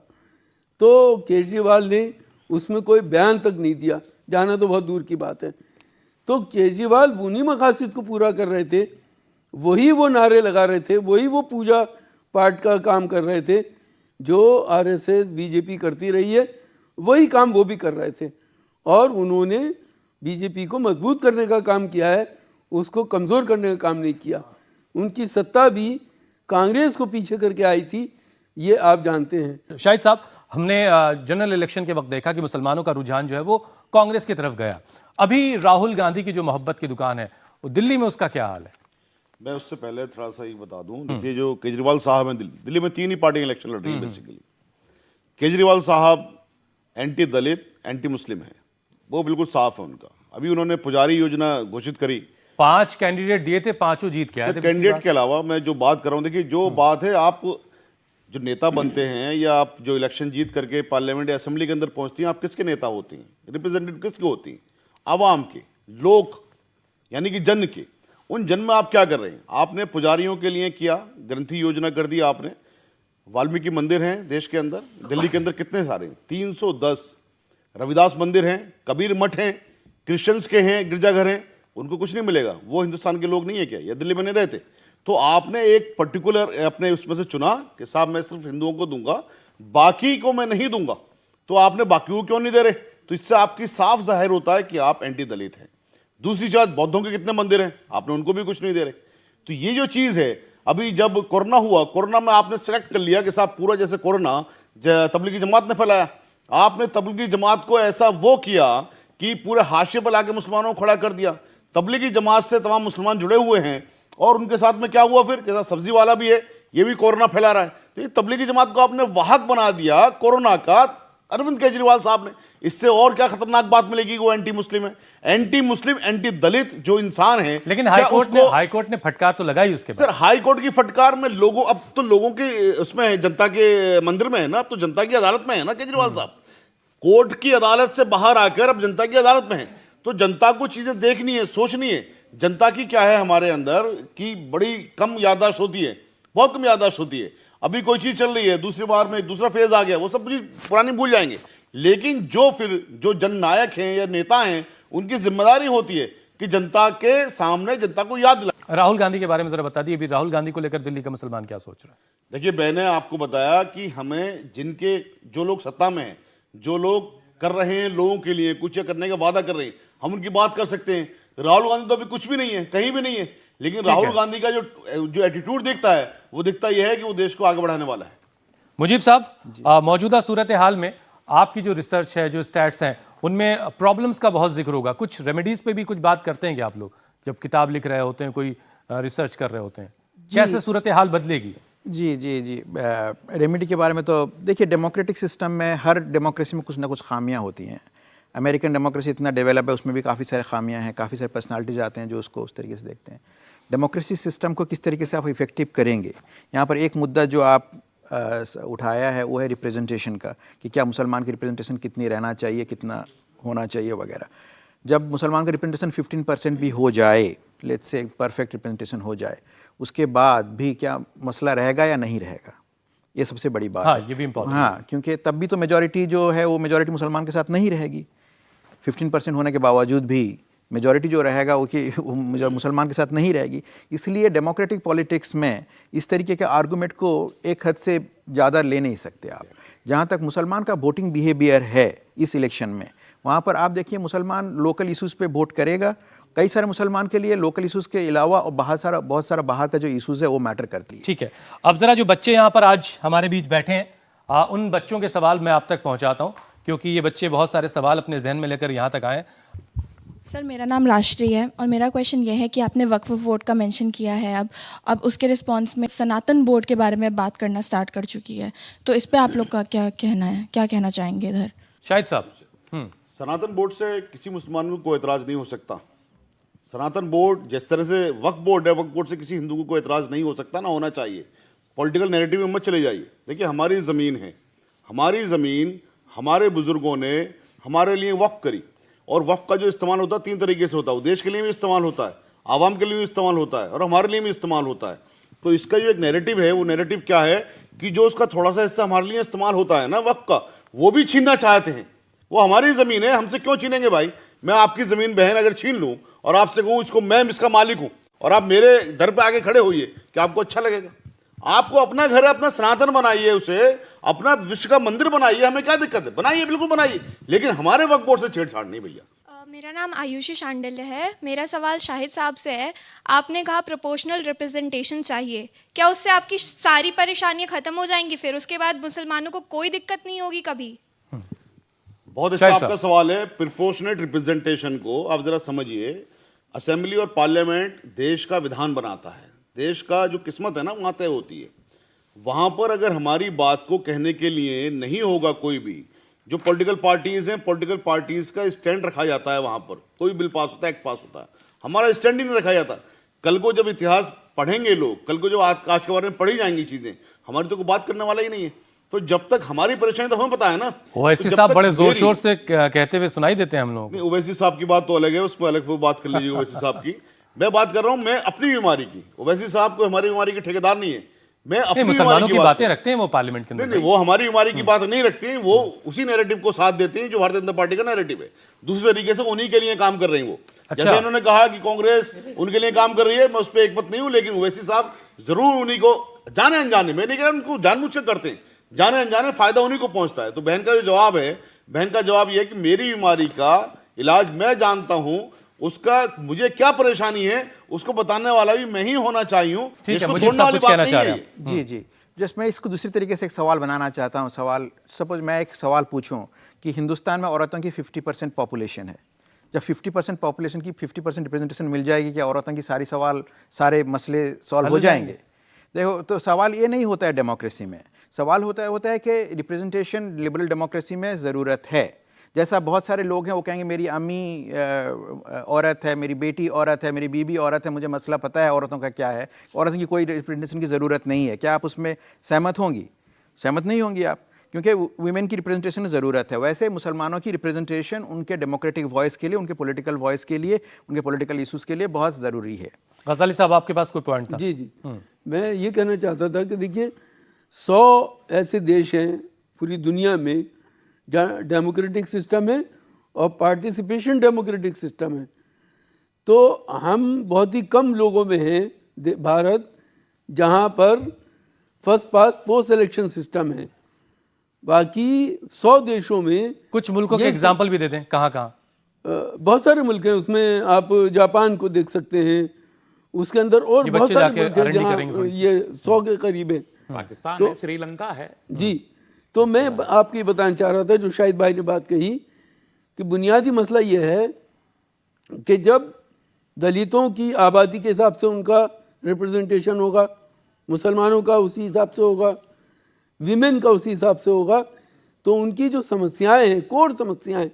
तो केजरीवाल ने उसमें कोई बयान तक नहीं दिया, जाना तो बहुत दूर की बात है। तो केजरीवाल उन्हीं मकासद को पूरा कर रहे थे, वही वो नारे लगा रहे थे, वही वो पूजा पाठ का काम कर रहे थे जो RSS बीजेपी करती रही है, वही काम वो भी कर रहे थे। और उन्होंने बीजेपी को मजबूत करने का काम किया है, उसको कमज़ोर करने का काम नहीं किया। उनकी सत्ता भी कांग्रेस को पीछे करके आई थी, ये आप जानते हैं। शाहिद साहब, हमने जनरल इलेक्शन के वक्त देखा कि मुसलमानों का रुझान जो है वो कांग्रेस की तरफ गया। अभी राहुल गांधी की जो मोहब्बत की दुकान है, वो दिल्ली में उसका क्या हाल है? मैं उससे पहले थोड़ा सा ही बता दूं, देखिए जो केजरीवाल साहब हैं, दिल्ली में 3 ही पार्टियां इलेक्शन लड़ रही हैं बेसिकली। केजरीवाल साहब एंटी दलित, एंटी मुस्लिम है, वो बिल्कुल साफ है उनका। अभी उन्होंने पुजारी योजना घोषित करी, 5 कैंडिडेट दिए थे, 5 जीत के आए थे। कैंडिडेट के अलावा मैं जो बात कर रहा हूँ, देखिए जो बात है, आप जो नेता बनते हैं या आप जो इलेक्शन जीत करके पार्लियामेंट या असेंबली के अंदर पहुंचती हैं, आप किसके नेता होती हैं? रिप्रेजेंटेटिव किसके होती हैं? आवाम के, लोग, यानी कि जन के। उन जन में आप क्या कर रहे हैं? आपने पुजारियों के लिए किया, ग्रंथी योजना कर दी आपने। वाल्मीकि मंदिर हैं देश के अंदर, दिल्ली के अंदर कितने सारे, 310 रविदास मंदिर हैं, कबीर मठ हैं, क्रिश्चियंस के हैं, गिरजाघर हैं, उनको कुछ नहीं मिलेगा। वो हिंदुस्तान के लोग नहीं है क्या? या दिल्ली में नहीं रहते? तो आपने एक पर्टिकुलर अपने उसमें से चुना कि साहब मैं सिर्फ हिंदुओं को दूंगा, बाकी को मैं नहीं दूंगा। तो आपने बाकी को क्यों नहीं दे रहे? तो इससे आपकी साफ जाहिर होता है कि आप एंटी दलित हैं। दूसरी बात, बौद्धों के कितने मंदिर हैं, आपने उनको भी कुछ नहीं दे रहे। तो ये जो चीज़ है, अभी जब कोरोना हुआ, कोरोना में आपने सेलेक्ट कर लिया कि साहब पूरा जैसे कोरोना तबलीगी जमात ने फैलाया, आपने तबलीगी जमात को ऐसा वो किया कि पूरे हाशिए पर लाके मुसलमानों को खड़ा कर दिया। तबलीगी जमात से तमाम मुसलमान जुड़े हुए हैं और उनके साथ में क्या हुआ फिर कि सब्जी वाला भी है, ये भी कोरोना फैला रहा है। तो ये तबलीगी जमात को आपने वाहक बना दिया कोरोना का, अरविंद केजरीवाल साहब ने। इससे और क्या खतरनाक बात मिलेगी? वो एंटी मुस्लिम है, एंटी मुस्लिम, एंटी दलित जो इंसान है। लेकिन हाईकोर्ट ने फटकार तो लगाई उसके बाद। सर हाईकोर्ट की फटकार में लोगों, अब तो लोगों के उसमें है, जनता के मंदिर में है ना, अब तो जनता की अदालत में है ना केजरीवाल साहब। कोर्ट की अदालत से बाहर आकर अब जनता की अदालत में है, तो जनता को चीजें देखनी है, सोचनी है। जनता की क्या है हमारे अंदर की बड़ी कम याददाश्त होती है, बहुत कम याददाश्त होती है। अभी कोई चीज चल रही है, दूसरी बार में दूसरा फेज आ गया, वो सब चीज पुरानी भूल जाएंगे। लेकिन जो जननायक हैं या नेता हैं, उनकी जिम्मेदारी होती है कि जनता के सामने जनता को याद दिलाएं। राहुल गांधी के बारे में जरा बता दिए, अभी राहुल गांधी को लेकर दिल्ली का मुसलमान क्या सोच रहा है? देखिए, मैंने आपको बताया कि हमें जिनके, जो लोग सत्ता में हैं, जो लोग कर रहे हैं लोगों के लिए कुछ करने का वादा कर रहे हैं, हम उनकी बात कर सकते हैं। राहुल गांधी तो अभी कुछ भी नहीं है, कहीं भी नहीं है, लेकिन राहुल गांधी का जो एटीट्यूड दिखता है, वो दिखता यह है कि वो देश को आगे बढ़ाने वाला है। मुजीब साहब, मौजूदा सूरत हाल में आपकी जो रिसर्च है, जो स्टैट्स हैं, उनमें प्रॉब्लम्स का बहुत जिक्र होगा। कुछ रेमेडीज पे भी कुछ बात करते हैं क्या आप लोग, जब किताब लिख रहे होते हैं, कोई रिसर्च कर रहे होते हैं? कैसे सूरत हाल बदलेगी? जी रेमेडी के बारे में तो देखिए, डेमोक्रेटिक सिस्टम में हर डेमोक्रेसी में कुछ ना कुछ खामियां होती हैं। अमेरिकन डेमोक्रेसी इतना डेवलप है, उसमें भी काफ़ी सारे खामियां हैं, काफ़ी सारे पर्सनालिटीज आते हैं जो उसको उस तरीके से देखते हैं। डेमोक्रेसी सिस्टम को किस तरीके से आप इफेक्टिव करेंगे, यहाँ पर एक मुद्दा जो आप उठाया है वो है रिप्रेजेंटेशन का, कि क्या मुसलमान की रिप्रेजेंटेशन कितनी रहना चाहिए, कितना होना चाहिए वगैरह। जब मुसलमान का रिप्रेजेंटेशन 15% भी हो जाए, लेट्स से परफेक्ट रिप्रेजेंटेशन हो जाए, उसके बाद भी क्या मसला रहेगा या नहीं रहेगा, ये सबसे बड़ी बात है। ये भी इम्पोर्टेंट। हाँ, क्योंकि तब भी तो मेजॉरिटी जो है वो मेजॉरिटी मुसलमान के साथ नहीं रहेगी। 15% होने के बावजूद भी मेजॉरिटी जो रहेगा वो जो मुसलमान के साथ नहीं रहेगी। इसलिए डेमोक्रेटिक पॉलिटिक्स में इस तरीके के आर्गूमेंट को एक हद से ज़्यादा ले नहीं सकते आप। जहाँ तक मुसलमान का वोटिंग बिहेवियर है इस इलेक्शन में, वहाँ पर आप देखिए मुसलमान लोकल इशूज़ पे वोट करेगा। कई सारे मुसलमान के लिए लोकल इशूज़ के अलावा और बहुत सारा बाहर का जो इशूज़ है वो मैटर करती है। ठीक है, अब जरा जो बच्चे यहाँ पर आज हमारे बीच बैठे हैं उन बच्चों के सवाल मैं आप तक पहुँचाता हूँ, क्योंकि ये बच्चे बहुत सारे सवाल अपने जहन में लेकर यहाँ तक आए। सर, मेरा नाम राष्ट्री है और मेरा क्वेश्चन ये है कि आपने वक्फ बोर्ड का मेंशन किया है। अब उसके रिस्पांस में सनातन बोर्ड के बारे में बात करना स्टार्ट कर चुकी है, तो इस पे आप लोग का क्या कहना है, क्या कहना चाहेंगे इधर? शाहिद साहब। सनातन बोर्ड से किसी मुसलमान को कोई एतराज़ नहीं हो सकता। सनातन बोर्ड जिस तरह से वक्फ बोर्ड है, वक्फ बोर्ड से किसी हिंदू को कोई एतराज़ नहीं हो सकता, ना होना चाहिए। पॉलिटिकल नैरेटिव में मत चले जाइए। देखिए, हमारी ज़मीन है, हमारी ज़मीन हमारे बुज़ुर्गों ने हमारे लिए वक्फ करी, और वक्फ का जो इस्तेमाल होता है 3 तरीके से होता है। देश के लिए भी इस्तेमाल होता है, आवाम के लिए भी इस्तेमाल होता है, और हमारे लिए भी इस्तेमाल होता है। तो इसका जो एक नैरेटिव है, वो नैरेटिव क्या है कि जो उसका थोड़ा सा हिस्सा हमारे लिए इस्तेमाल होता है ना वक्फ का, वो भी छीनना चाहते हैं। वो हमारी ज़मीन है, हमसे क्यों छीनेंगे भाई? मैं आपकी ज़मीन बहन अगर छीन लूँ और आपसे कहूँ इसको मैं इसका मालिक हूँ, और आप मेरे दर पे आके खड़े होइए, क्या आपको अच्छा लगेगा? आपको अपना घर है, अपना सनातन बनाइए, उसे अपना विश्व का मंदिर बनाइए, हमें क्या दिक्कत है? बनाइए, बिल्कुल बनाइए, लेकिन हमारे वक्फ बोर्ड से छेड़छाड़ नहीं भैया। मेरा नाम आयुषी शांडिल्य है। मेरा सवाल शाहिद साहब से है। आपने कहा प्रोपोर्शनल रिप्रेजेंटेशन चाहिए, क्या उससे आपकी सारी परेशानियां खत्म हो जाएंगी? फिर उसके बाद मुसलमानों को कोई दिक्कत नहीं होगी कभी? बहुत अच्छा आपका सवाल है। प्रोपोर्शनेट रिप्रेजेंटेशन को आप जरा समझिए। असेंबली और पार्लियामेंट देश का विधान बनाता है, देश का जो किस्मत है ना वहाँ तय होती है। वहाँ पर अगर हमारी बात को कहने के लिए नहीं होगा कोई भी, जो पॉलिटिकल पार्टीज़ हैं, पॉलिटिकल पार्टीज़ का स्टैंड रखा जाता है वहाँ पर। कोई बिल पास होता है, एक्ट पास होता है, हमारा स्टैंड ही नहीं रखा जाता। कल को जब इतिहास पढ़ेंगे लोग, कल को जब आज के बारे में पढ़ी जाएंगी चीज़ें, हमारी तो कोई बात करने वाला ही नहीं है। तो जब तक हमारी परेशानी तो हमें पता है ना। ओवैसी साहब बड़े जोर शोर से कहते हुए सुनाई देते हैं हम लोग। ओवैसी साहब की बात तो अलग है, उस पर अलग बात कर लीजिए ओवैसी साहब की। मैं बात कर रहा हूँ मैं अपनी बीमारी की। ओवैसी साहब को हमारी बीमारी के ठेकेदार नहीं है। मैं अपनी मुसलमानों की बातें रखते हैं वो पार्लियामेंट के अंदर। नहीं, वो हमारी बीमारी की बात नहीं रखती हैं, वो उसी नैरेटिव को साथ देते हैं जो भारतीय जनता पार्टी का नैरेटिव है। दूसरे तरीके से उन्हीं के लिए काम कर रही हैं वो। जैसे इन्होंने कहा कि कांग्रेस उनके लिए काम कर रही है, मैं उस पर एक मत नहीं हूं, लेकिन ओवैसी साहब जरूर उन्हीं को जाने अनजाने, मैं नहीं कह रहा उनको जानबूझ कर करते हैं, जाने अनजाने फायदा उन्हीं को पहुंचता है। तो बहन का जो जवाब है, बहन का जवाब यह है कि मेरी बीमारी का इलाज मैं जानता हूं, उसका मुझे क्या परेशानी है उसको बताने वाला भी मैं ही होना चाहिए। ठीक है, मुझे कुछ कहना चाह रहे हैं। जी जी, जस्ट मैं इसको दूसरी तरीके से एक सवाल बनाना चाहता हूँ। सवाल, सपोज मैं एक सवाल पूछूं कि हिंदुस्तान में औरतों की 50% पॉपुलेशन है। जब 50% पॉपुलेशन की 50% रिप्रेजेंटेशन मिल जाएगी, क्या औरतों की सारे मसले सॉल्व हो जाएंगे? देखो, तो सवाल ये नहीं होता है डेमोक्रेसी में। सवाल होता है कि रिप्रेजेंटेशन लिबरल डेमोक्रेसी में ज़रूरत है। जैसा बहुत सारे लोग हैं वो कहेंगे मेरी अम्मी औरत है, मेरी बेटी औरत है, मेरी बीबी औरत है, मुझे मसला पता है औरतों का क्या है, औरतों की कोई रिप्रेजेंटेशन की ज़रूरत नहीं है। क्या आप उसमें सहमत होंगी? सहमत नहीं होंगी आप, क्योंकि वीमेन की रिप्रेजेंटेशन की ज़रूरत है। वैसे मुसलमानों की रिप्रेजेंटेशन उनके डेमोक्रेटिक वॉइस के लिए, उनके पॉलिटिकल वॉइस के लिए, उनके पॉलिटिकल इशूज़ के लिए बहुत ज़रूरी है। गजाली साहब, आपके पास कोई पॉइंट था? जी जी, मैं ये कहना चाहता था कि देखिए 100 ऐसे देश हैं पूरी दुनिया में जहाँ डेमोक्रेटिक सिस्टम है और पार्टिसिपेशन डेमोक्रेटिक सिस्टम है। तो हम बहुत ही कम लोगों में हैं भारत जहाँ पर first pass post election system है। बाकी 100 देशों में कुछ मुल्कों के एग्जाम्पल भी दे दें, कहाँ कहाँ? बहुत सारे मुल्क हैं, उसमें आप जापान को देख सकते हैं, उसके अंदर और बहुत सारे मुल्क हैं जहाँ ये 100 के करीब है। पाकिस्तान है, श्रीलंका है। जी, तो मैं आपको ये बताना चाह रहा था, जो शाहिद भाई ने बात कही कि बुनियादी मसला ये है कि जब दलितों की आबादी के हिसाब से उनका रिप्रेजेंटेशन होगा, मुसलमानों का उसी हिसाब से होगा, विमेन का उसी हिसाब से होगा, तो उनकी जो समस्याएं हैं, कोर समस्याएं,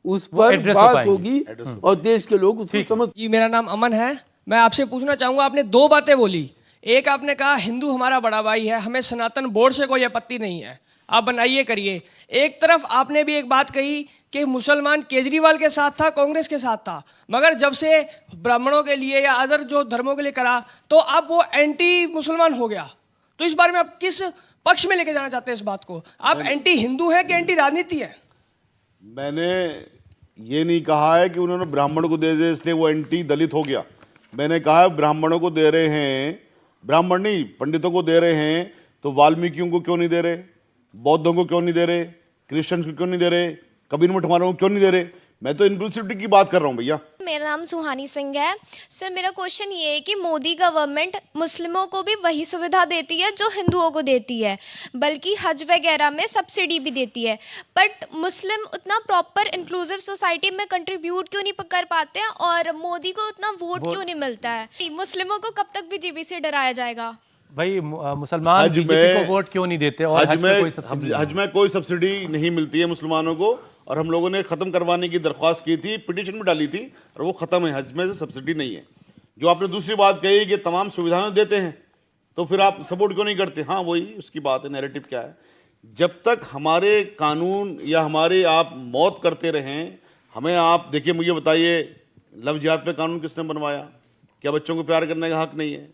उस पर बात होगी और देश के लोग उसको समझ। जी, मेरा नाम अमन है। मैं आपसे पूछना चाहूँगा, आपने 2 बातें बोली। एक, आपने कहा हिंदू हमारा बड़ा भाई है, हमें सनातन बोर्ड से कोई आपत्ति नहीं है, आप बनाइए करिए। एक तरफ आपने भी एक बात कही कि मुसलमान केजरीवाल के साथ था, कांग्रेस के साथ था, मगर जब से ब्राह्मणों के लिए या अदर जो धर्मों के लिए करा तो अब वो एंटी मुसलमान हो गया। तो इस बारे में आप किस पक्ष में लेके जाना चाहते हैं इस बात को? आप एंटी हिंदू हैं कि एंटी राजनीति है? मैंने ये नहीं कहा है कि उन्होंने ब्राह्मण को दे दिया इसलिए वो एंटी दलित हो गया। मैंने कहा है ब्राह्मणों को दे रहे हैं, ब्राह्मण नहीं पंडितों को दे रहे हैं, तो वाल्मीकियों को क्यों नहीं दे रहे, बौद्धों को क्यों नहीं दे रहे, क्रिश्चियंस को क्यों नहीं दे रहे, कबीर मठ वालों को क्यों नहीं दे रहे? मैं तो इंक्लूसिविटी की बात कर रहा हूँ भैया। मेरा नाम सुहानी सिंह है। सर मेरा क्वेश्चन ये है कि मोदी गवर्नमेंट मुस्लिमों को भी वही सुविधा देती है जो हिंदुओं को देती है, बल्कि हज वगैरह में सब्सिडी भी देती है, बट मुस्लिम उतना प्रॉपर इंक्लूसिव सोसाइटी में कंट्रीब्यूट क्यों नहीं कर पाते हैं और मोदी को उतना वोट क्यों नहीं मिलता है? मुस्लिमों को कब तक बीजेपी से डराया जाएगा? भाई मुसलमान बीजेपी को वोट क्यों नहीं देते और हज में कोई सब्सिडी नहीं मिलती है मुसलमानों को, और हम लोगों ने खत्म करवाने की दरख्वास्त की थी, पिटीशन में डाली थी, और वो खत्म है, हज में से सब्सिडी नहीं है। जो आपने दूसरी बात कही कि तमाम सुविधाएं देते हैं, तो फिर आप सपोर्ट क्यों नहीं करते? हाँ वही उसकी बात है, नैरेटिव क्या है। जब तक हमारे कानून या हमारे आप मौत करते रहें, हमें आप देखिए, मुझे बताइए लव जिहाद पे कानून किसने बनवाया? क्या बच्चों को प्यार करने का हक नहीं है?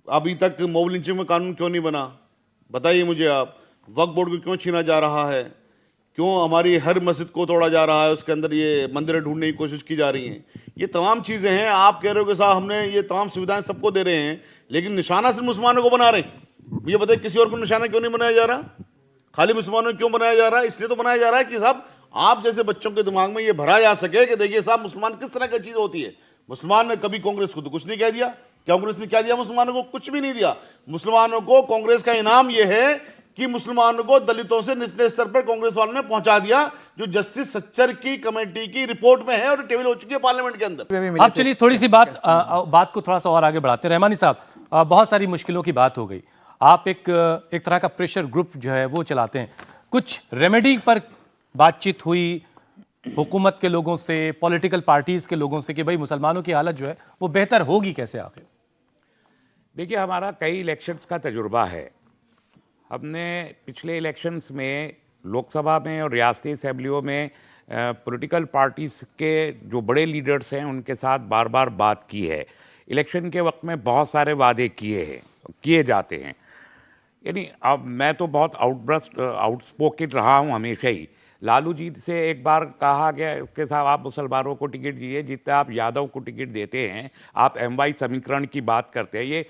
अभी तक मॉब लिंचिंग में कानून क्यों नहीं बना? बताइए मुझे आप। वक्फ बोर्ड को क्यों छीना जा रहा है? क्यों हमारी हर मस्जिद को तोड़ा जा रहा है, उसके अंदर ये मंदिरें ढूंढने की कोशिश की जा रही हैं? ये तमाम चीज़ें हैं। आप कह रहे हो कि साहब हमने ये तमाम सुविधाएं सबको दे रहे हैं, लेकिन निशाना सिर्फ मुसलमानों को बना रहे हैं। मुझे बताइए किसी और को निशाना क्यों नहीं बनाया जा रहा? खाली मुसलमानों को क्यों बनाया जा रहा है? इसलिए तो बनाया जा रहा है कि साहब आप जैसे बच्चों के दिमाग में ये भरा जा सके कि देखिए साहब मुसलमान किस तरह की चीज़ होती है। मुसलमान ने कभी कांग्रेस को तो कुछ नहीं कह दिया। कांग्रेस ने क्या दिया मुसलमानों को? कुछ भी नहीं दिया। मुसलमानों को कांग्रेस का इनाम यह है कि मुसलमानों को दलितों से निचले स्तर पर कांग्रेस वालों ने पहुंचा दिया, जो जस्टिस सच्चर की कमेटी की रिपोर्ट में है और टेबल हो चुकी है पार्लियामेंट के अंदर। अब चलिए थोड़ी सी बात को थोड़ा सा और आगे बढ़ाते हैं। रहमानी साहब, बहुत सारी मुश्किलों की बात हो गई, आप एक तरह का प्रेशर ग्रुप जो है वो चलाते हैं, कुछ रेमेडी पर बातचीत हुई हुकूमत के लोगों से, पॉलिटिकल पार्टीज के लोगों से कि भाई मुसलमानों की हालत जो है वो बेहतर होगी कैसे आखिर? देखिए हमारा कई इलेक्शंस का तजुर्बा है। हमने पिछले इलेक्शंस में लोकसभा में और रियासती असेंबलियों में पॉलिटिकल पार्टीज के जो बड़े लीडर्स हैं उनके साथ बार बार बात की है। इलेक्शन के वक्त में बहुत सारे वादे किए जाते हैं। यानी अब मैं तो बहुत आउटस्पोकेन रहा हूँ हमेशा ही। लालू जी से एक बार कहा गया कि साहब आप मुसलमानों को टिकट दीजिए जितना आप यादव को टिकट देते हैं, आप MY समीकरण की बात करते हैं। ये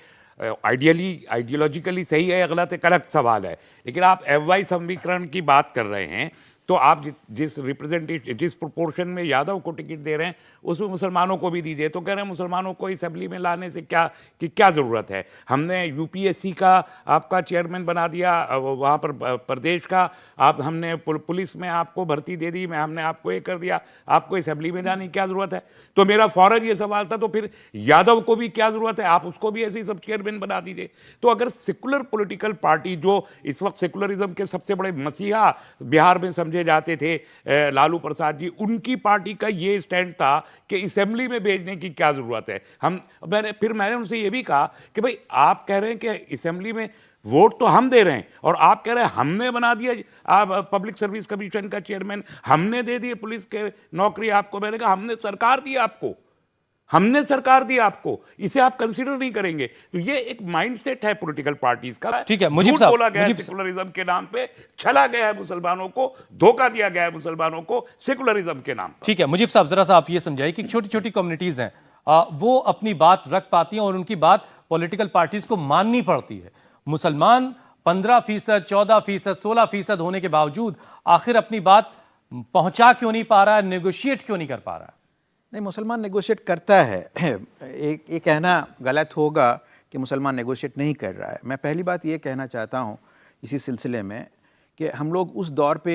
आइडियोलॉजिकली सही है या गलत है, अलग सवाल है, लेकिन आप MY समीकरण की बात कर रहे हैं तो आप जिस प्रोपोर्शन में यादव को टिकट दे रहे हैं उसमें मुसलमानों को भी दीजिए। तो कह रहे हैं मुसलमानों को असेंबली में लाने से क्या ज़रूरत है? हमने UPSC का आपका चेयरमैन बना दिया, वहाँ पर प्रदेश का हमने पुलिस में आपको भर्ती दे दी, हमने आपको ये कर दिया, आपको असेंबली में जाने की क्या ज़रूरत है? तो मेरा फौरन ये सवाल था, तो फिर यादव को भी क्या ज़रूरत है? आप उसको भी ऐसे ही सब चेयरमैन बना दीजिए। तो अगर सेकुलर पॉलिटिकल पार्टी जो इस वक्त सेकुलरिज्म के सबसे बड़े मसीहा बिहार में समझे जाते थे लालू प्रसाद जी, उनकी पार्टी का ये स्टैंड था कि असेंबली में भेजने की क्या जरूरत है? मैंने उनसे ये भी कहा कि भाई आप कह रहे हैं कि असेंबली में वोट तो हम दे रहे हैं और आप कह रहे हैं हमने बना दिया आप पब्लिक सर्विस कमीशन का चेयरमैन, हमने दे दिए पुलिस के नौकरी आपको। मैंने कहा हमने सरकार दी आपको, इसे आप कंसीडर नहीं करेंगे। तो ये एक माइंडसेट है पॉलिटिकल पार्टीज का। ठीक है, मुजीब साहब, बोला गया है सेकुलरिज्म के नाम पे, छला गया है मुसलमानों को, धोखा दिया गया है मुसलमानों को सेकुलरिज्म के नाम पे। ठीक है मुजीब साहब, जरा सा आप ये समझाइए कि छोटी छोटी कम्युनिटीज हैं, वो अपनी बात रख पाती हैं और उनकी बात पॉलिटिकल पार्टीज को माननी पड़ती है। मुसलमान 15%, 14%, 16% होने के बावजूद आखिर अपनी बात पहुंचा क्यों नहीं पा रहा है, नेगोशिएट क्यों नहीं कर पा रहा है? नहीं, मुसलमान नेगोशिएट करता है। एक कहना गलत होगा कि मुसलमान नेगोशिएट नहीं कर रहा है। मैं पहली बात ये कहना चाहता हूँ इसी सिलसिले में कि हम लोग उस दौर पे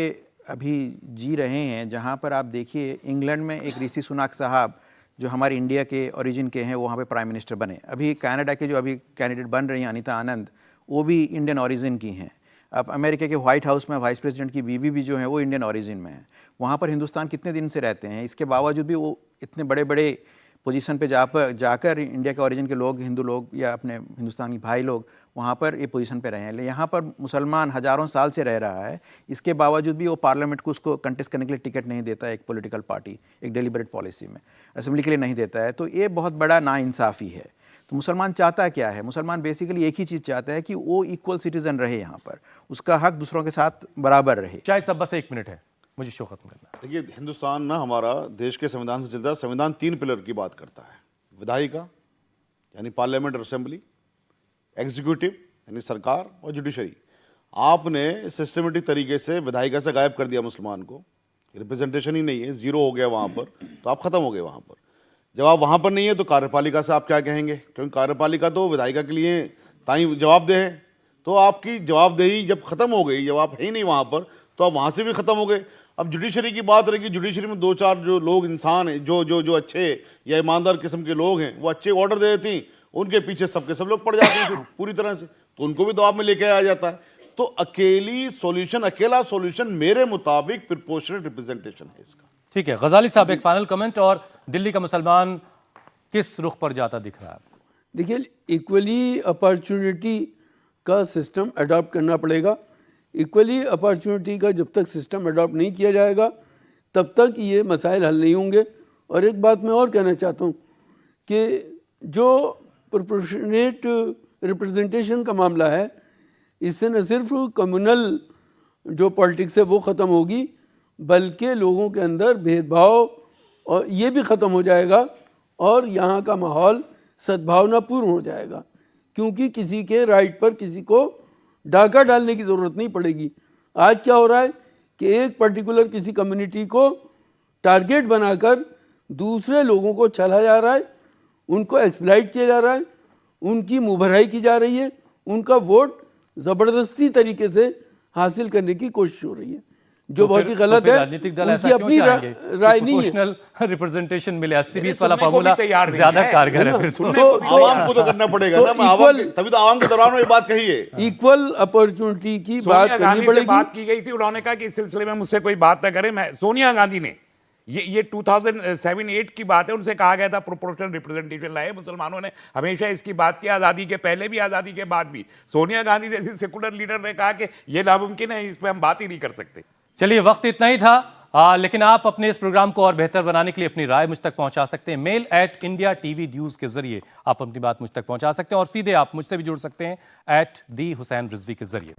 अभी जी रहे हैं जहाँ पर आप देखिए इंग्लैंड में एक ऋषि सुनाक साहब जो हमारे इंडिया के ओरिजिन के हैं, वो वहाँ पे प्राइम मिनिस्टर बने। अभी कनाडा के जो अभी कैंडिडेट बन रही हैं अनीता आनंद, वो भी इंडियन ओरिजिन की हैं। अब अमेरिका के व्हाइट हाउस में वाइस प्रेसिडेंट की बीवी भी जो है वो इंडियन ओरिजिन में है। वहाँ पर हिंदुस्तान कितने दिन से रहते हैं, इसके बावजूद भी वो इतने बड़े बड़े पोजीशन पे जाकर इंडिया के ओरिजिन के लोग, हिंदू लोग या अपने हिंदुस्तानी भाई लोग वहाँ पर ये पोजीशन पे रहे हैं। यहाँ पर मुसलमान हज़ारों साल से रह रहा है, इसके बावजूद भी वो पार्लियामेंट को उसको कंटेस्ट करने के लिए टिकट नहीं देता है। एक पॉलिटिकल पार्टी एक डेलिबरेट पॉलिसी में असेंबली के लिए नहीं देता है, तो ये बहुत बड़ा नाइंसाफ़ी है। तो मुसलमान चाहता क्या है? मुसलमान बेसिकली एक ही चीज़ चाहता है कि वो इक्वल सिटीजन रहे, यहाँ पर उसका हक दूसरों के साथ बराबर रहे। शायद सब बस 1 मिनट है। मुझे शो खत्म करना है। देखिए, हिंदुस्तान ना हमारा देश के संविधान से चलता है। संविधान 3 पिलर की बात करता है: विधायिका यानी पार्लियामेंट और असेंबली, एग्जीक्यूटिव यानी सरकार, और जुडिशरी। आपने सिस्टमेटिक तरीके से विधायिका से गायब कर दिया मुसलमान को, रिप्रेजेंटेशन ही नहीं है, जीरो हो गया वहाँ पर, तो आप खत्म हो गए वहाँ पर। जब आप वहाँ पर नहीं है तो कार्यपालिका से आप क्या कहेंगे? क्योंकि कार्यपालिका तो विधायिका के लिए ताई जवाबदेह है। तो आपकी जवाबदेही जब खत्म हो गई, जब आप है ही नहीं वहाँ पर, तो आप वहाँ से भी खत्म हो गए। अब जुडिशरी की बात रहेगी, जुडिशरी में 2-4 जो लोग इंसान हैं, जो अच्छे या ईमानदार किस्म के लोग हैं, वो अच्छे ऑर्डर दे देती हैं, उनके पीछे सबके सब लोग पड़ जाते हैं फिर पूरी तरह से, तो उनको भी दबाव में लेके आ जाता है। तो अकेला सॉल्यूशन मेरे मुताबिक प्रोपोर्शनल रिप्रेजेंटेशन है इसका। ठीक है, गजाली साहब एक फाइनल कमेंट, और दिल्ली का मुसलमान किस रुख पर जाता दिख रहा है आपको? देखिए, इक्वली अपॉर्चुनिटी का सिस्टम अडॉप्ट करना पड़ेगा। इक्वली अपॉर्चुनिटी का जब तक सिस्टम अडॉप्ट नहीं किया जाएगा तब तक ये मसाइल हल नहीं होंगे। और एक बात मैं और कहना चाहता हूँ कि जो प्रोपोर्शनेट रिप्रेजेंटेशन का मामला है, इससे न सिर्फ कम्युनल जो पॉलिटिक्स है वो ख़त्म होगी, बल्कि लोगों के अंदर भेदभाव और ये भी ख़त्म हो जाएगा, और यहाँ का माहौल सद्भावनापूर्ण हो जाएगा, क्योंकि किसी के राइट पर किसी को डाका डालने की ज़रूरत नहीं पड़ेगी। आज क्या हो रहा है कि एक पर्टिकुलर किसी कम्युनिटी को टारगेट बनाकर दूसरे लोगों को छला जा रहा है, उनको एक्सप्लॉइट किया जा रहा है, उनकी मुँहभराई की जा रही है, उनका वोट ज़बरदस्ती तरीके से हासिल करने की कोशिश हो रही है, जो बहुत ही गलत है। राजनीतिक दल ऐसा उनकी क्यों अपनी चाहेंगे राय कि नहीं है। प्रोपोर्शनल रिप्रेजेंटेशन मिले? 80-20 सुनने वाला को भी फार्मूला तैयार नहीं ज्यादा है। कारगर है फिर तो। आवाम को तो करना पड़ेगा तो ना। मैं आवाम equal- तभी तो आवाम के दौरान ये बात कही है। इक्वल अपॉर्चुनिटी की बात सोनिया करनी गांधी से पड़ेगी। बात की गई थी, उन्होंने कहा कि इस सिलसिले में मुझसे कोई बात ना करे। मैं सोनिया गांधी ने ये 2007-8 की बात है, उनसे कहा गया था प्रोपोर्शनल रिप्रेजेंटेशन लाए। मुसलमानों ने हमेशा इसकी बात की, आज़ादी के पहले भी, आज़ादी के बाद भी। सोनिया गांधी जैसी सेकुलर लीडर ने कहा कि ये नामुमकिन है, इस पर हम बात ही नहीं कर सकते। चलिए, वक्त इतना ही था, लेकिन आप अपने इस प्रोग्राम को और बेहतर बनाने के लिए अपनी राय मुझ तक पहुंचा सकते हैं। mail@indiatv.news के जरिए आप अपनी बात मुझ तक पहुंचा सकते हैं, और सीधे आप मुझसे भी जुड़ सकते हैं @D हुसैन रिजवी के जरिए।